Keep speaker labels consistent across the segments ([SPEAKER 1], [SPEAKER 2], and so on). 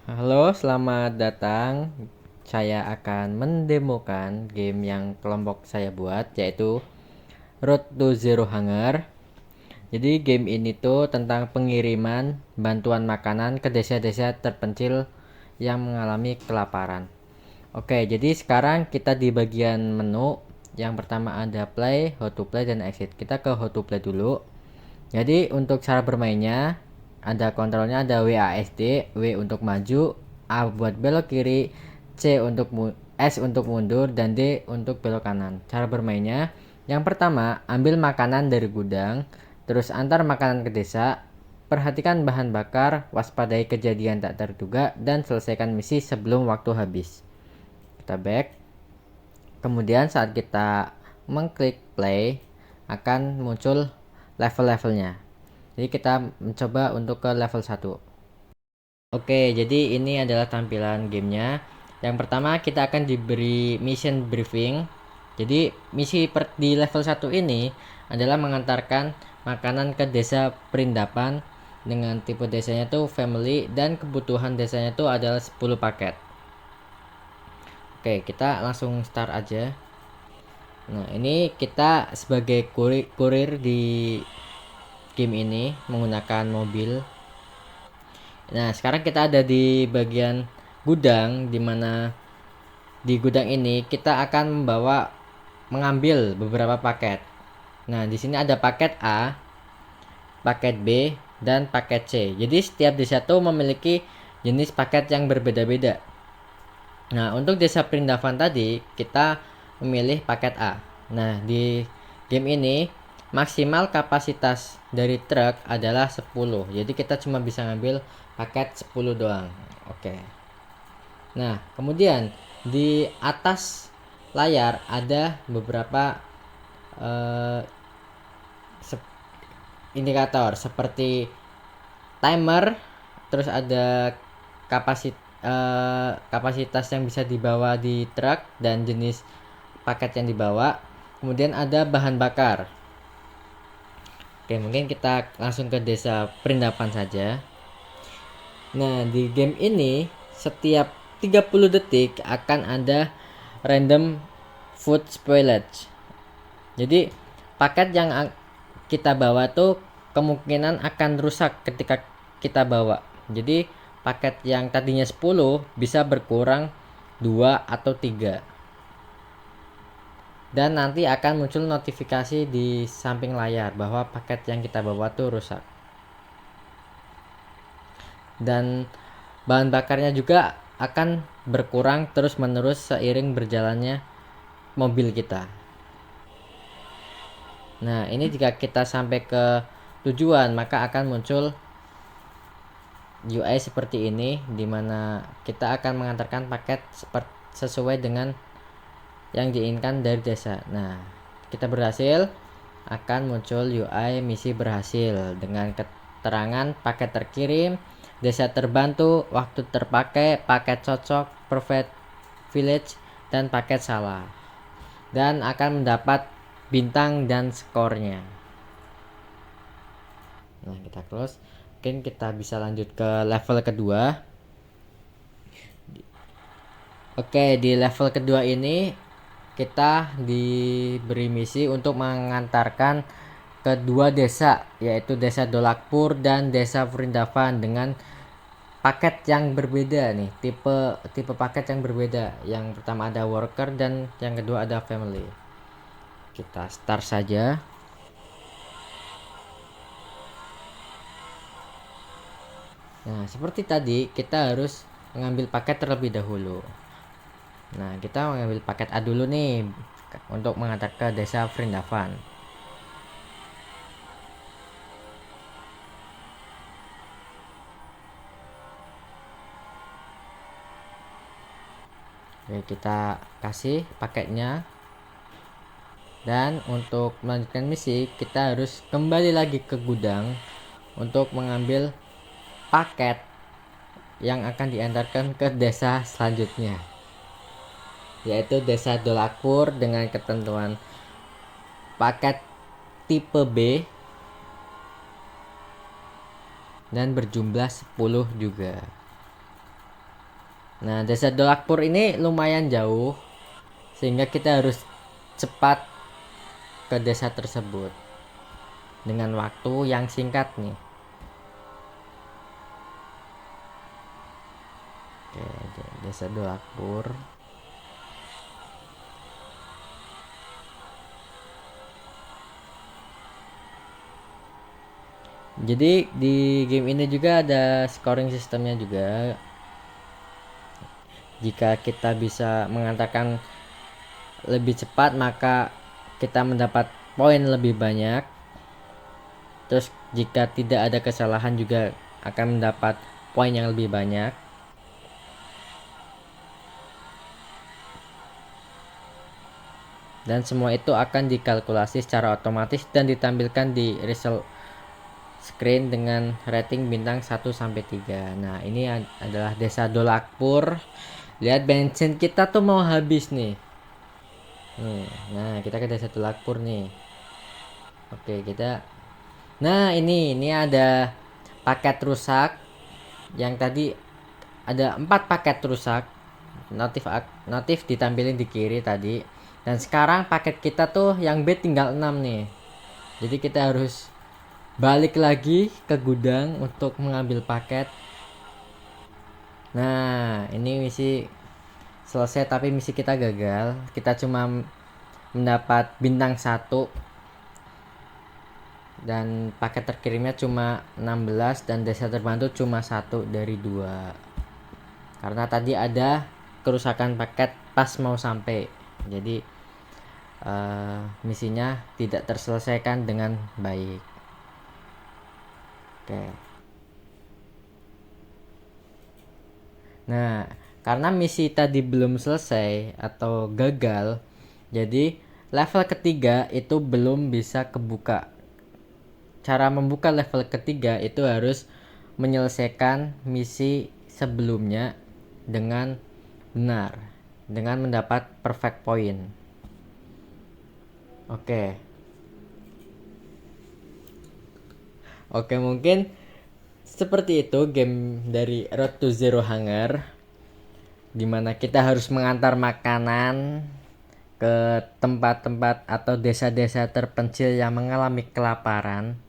[SPEAKER 1] Halo, selamat datang. Saya akan mendemokan game yang kelompok saya buat, yaitu Road to Zero Hunger. Jadi game ini tuh tentang pengiriman bantuan makanan ke desa-desa terpencil yang mengalami kelaparan. Oke, jadi sekarang kita di bagian menu. Yang pertama ada play, how to play, dan exit. Kita ke how to play dulu. Jadi untuk cara bermainnya ada kontrolnya, ada WASD, W untuk maju, A buat belok kiri, S untuk mundur, dan D untuk belok kanan. Cara bermainnya, yang pertama ambil makanan dari gudang, terus antar makanan ke desa, perhatikan bahan bakar, waspadai kejadian tak terduga, dan selesaikan misi sebelum waktu habis. Kita back. Kemudian saat kita mengklik play akan muncul level-levelnya. Jadi kita mencoba untuk ke level 1. Oke, jadi ini adalah tampilan gamenya. Yang pertama kita akan diberi mission briefing. Jadi misi di level 1 ini adalah mengantarkan makanan ke desa Perindapan dengan tipe desanya tuh family dan kebutuhan desanya tuh adalah 10 paket. Oke, kita langsung start aja. Nah, ini kita sebagai kurir di game ini menggunakan mobil. Nah, sekarang kita ada di bagian gudang, di mana di gudang ini kita akan mengambil beberapa paket. Nah, di sini ada paket A, paket B, dan paket C. Jadi setiap desa itu memiliki jenis paket yang berbeda-beda. Nah, untuk desa Perindavan tadi kita memilih paket A. Nah, di game ini maksimal kapasitas dari truk adalah 10. Jadi kita cuma bisa ngambil paket 10 doang. Oke. Nah, kemudian di atas layar ada beberapa eh, indikator seperti timer, terus ada kapasitas yang bisa dibawa di truk dan jenis paket yang dibawa. Kemudian ada bahan bakar. Oke, mungkin kita langsung ke desa Perindapan saja. Nah, di game ini setiap 30 detik akan ada random food spoilage. Jadi, paket yang kita bawa tuh kemungkinan akan rusak ketika kita bawa. Jadi, paket yang tadinya 10 bisa berkurang 2 atau 3. Dan nanti akan muncul notifikasi di samping layar bahwa paket yang kita bawa tuh rusak. Dan bahan bakarnya juga akan berkurang terus-menerus seiring berjalannya mobil kita. Nah, ini jika kita sampai ke tujuan, maka akan muncul UI seperti ini, di mana kita akan mengantarkan paket sesuai dengan yang diinginkan dari desa. Nah, kita berhasil, akan muncul UI misi berhasil dengan keterangan paket terkirim, desa terbantu, waktu terpakai, paket cocok, perfect village, dan paket salah. Dan akan mendapat bintang dan skornya. Nah, kita close. Mungkin kita bisa lanjut ke level kedua. Oke, di level kedua ini kita diberi misi untuk mengantarkan kedua desa, yaitu desa Dolakpur dan desa Perindavan dengan paket yang berbeda nih, tipe paket yang berbeda. Yang pertama ada worker dan yang kedua ada family. Kita start saja. Nah, seperti tadi kita harus mengambil paket terlebih dahulu. Nah, kita mengambil paket A dulu nih untuk mengantar ke desa Vrindavan. Oke, kita kasih paketnya. Dan untuk melanjutkan misi, kita harus kembali lagi ke gudang untuk mengambil paket yang akan diantarkan ke desa selanjutnya, yaitu desa Dolakpur dengan ketentuan paket tipe B dan berjumlah 10 juga. Nah, desa Dolakpur ini lumayan jauh, sehingga kita harus cepat ke desa tersebut dengan waktu yang singkat nih. Oke, desa Dolakpur. Jadi di game ini juga ada scoring sistemnya juga. Jika kita bisa mengantarkan lebih cepat, maka kita mendapat poin lebih banyak. Terus jika tidak ada kesalahan juga akan mendapat poin yang lebih banyak. Dan semua itu akan dikalkulasi secara otomatis dan ditampilkan di result screen dengan rating bintang 1 sampai 3. Nah, ini adalah desa Dolakpur. Lihat bensin kita tuh mau habis nih. Nah, kita ke desa Dolakpur nih. Oke, kita. Nah, ini ada paket rusak. Yang tadi ada 4 paket rusak. Notif ditampilin di kiri tadi. Dan sekarang paket kita tuh yang B tinggal 6 nih. Jadi kita harus balik lagi ke gudang untuk mengambil paket. Nah, ini misi selesai tapi misi kita gagal. Kita cuma mendapat bintang 1 dan paket terkirimnya cuma 16 dan desa terbantu cuma 1 dari 2. Karena tadi ada kerusakan paket pas mau sampai. Jadi misinya tidak terselesaikan dengan baik. Oke. Nah, karena misi tadi belum selesai atau gagal, jadi level ketiga itu belum bisa kebuka. Cara membuka level ketiga itu harus menyelesaikan misi sebelumnya dengan benar, dengan mendapat perfect point. Oke, mungkin seperti itu game dari Road to Zero Hunger, dimana kita harus mengantar makanan ke tempat-tempat atau desa-desa terpencil yang mengalami kelaparan.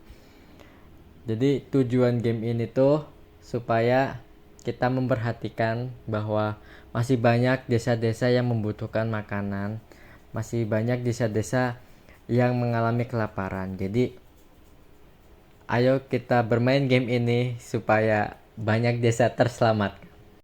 [SPEAKER 1] Jadi tujuan game ini tuh supaya kita memperhatikan bahwa masih banyak desa-desa yang membutuhkan makanan, masih banyak desa-desa yang mengalami kelaparan. Jadi ayo kita bermain game ini supaya banyak desa terselamatkan.